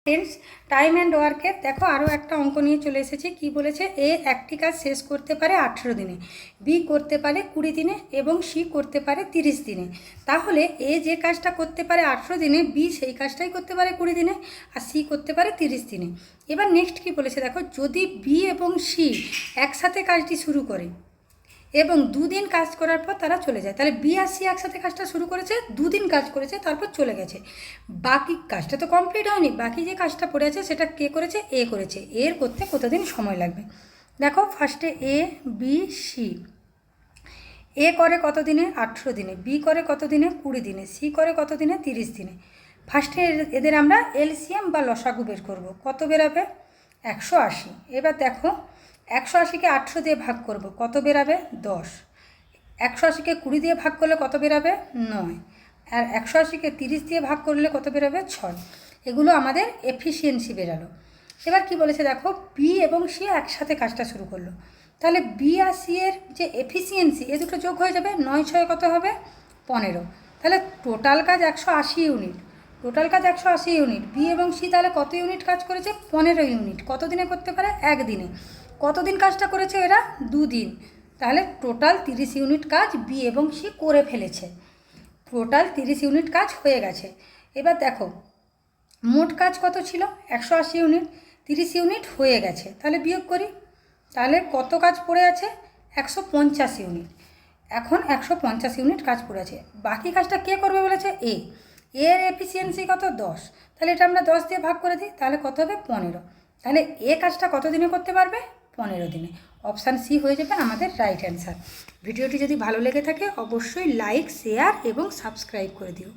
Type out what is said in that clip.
Friends, time and ওয়ার্কের দেখো আরও একটা অঙ্ক নিয়ে চলে এসেছি। কি বলেছে? এ একটি কাজ শেষ করতে পারে 18 দিনে, বি করতে পারে 20 দিনে এবং সি করতে পারে 30 দিনে। তাহলে এ যে কাজটা করতে পারে 18 দিনে, বি সেই কাজটাই করতে পারে 20 দিনে, আর সি করতে পারে 30 দিনে। এবার নেক্সট কি বলেছে দেখো, যদি বি এবং সি একসাথে কাজটি শুরু করে এবং দুদিন কাজ করার পর তারা চলে যায়, তাহলে বি আর সি একসাথে কাজটা শুরু করেছে, দুদিন কাজ করেছে, তারপর চলে গেছে। বাকি কাজটা তো কমপ্লিট হয়নি, বাকি যে কাজটা পড়ে আছে সেটা কে করেছে? এ করেছে। এর করতে কতদিন সময় লাগবে দেখো। ফার্স্টে এ বি সি। এ করে কত দিনে? 18 দিনে। বি করে কত দিনে? 20 দিনে। সি করে কত দিনে? 30 দিনে। ফার্স্টে এদের আমরা এলসিএম বা লসাগু বের করব। কত বেরাবে? 180। এবার দেখো 180কে 18 দিয়ে ভাগ করব, কত বেরাবে? 10। 180কে 20 দিয়ে ভাগ করলে কত বেরাবে? 9। আর 180কে 30 দিয়ে ভাগ করলে কত বেরাবে? 6। এগুলো আমাদের এফিসিয়েন্সি বেরালো। এবার কি বলেছে দেখো, বি এবং সি একসাথে কাজটা শুরু করলো, তাহলে বি আর সি এর যে এফিসিয়েন্সি, এ দুটো যোগ হয়ে যাবে। 9 6 কত হবে? 15। তাহলে টোটাল কাজ 180 ইউনিট। টোটাল কাজ 180 ইউনিট। বি এবং সি তাহলে কত ইউনিট কাজ করেছে? 15 ইউনিট। কত দিনে করতে পারে? একদিনে। কতদিন কাজটা করেছে এরা? 2 দিন। তাহলে টোটাল 30 ইউনিট কাজ বি এবং সি করে ফেলেছে। টোটাল 30 ইউনিট কাজ হয়ে গেছে। এবার দেখো মোট কাজ কত ছিল? 180 ইউনিট। 30 ইউনিট হয়ে গেছে, তাহলে বিয়োগ করি। তাহলে কত কাজ পড়ে আছে? 150 ইউনিট। এখন 150 ইউনিট কাজ পড়ে আছে। বাকি কাজটা কে করবে বলেছে? এ। এর এফিসিয়েন্সি কত? 10। তাহলে এটা আমরা 10 দিয়ে ভাগ করে দিই, তাহলে কত হবে? 15। তাহলে এ কাজটা কত দিনে করতে পারবে? 15 দিনে। অপশান সি হয়ে যাবে আমাদের রাইট অ্যান্সার। ভিডিওটি যদি ভালো লেগে থাকে অবশ্যই লাইক, শেয়ার এবং সাবস্ক্রাইব করে দিও।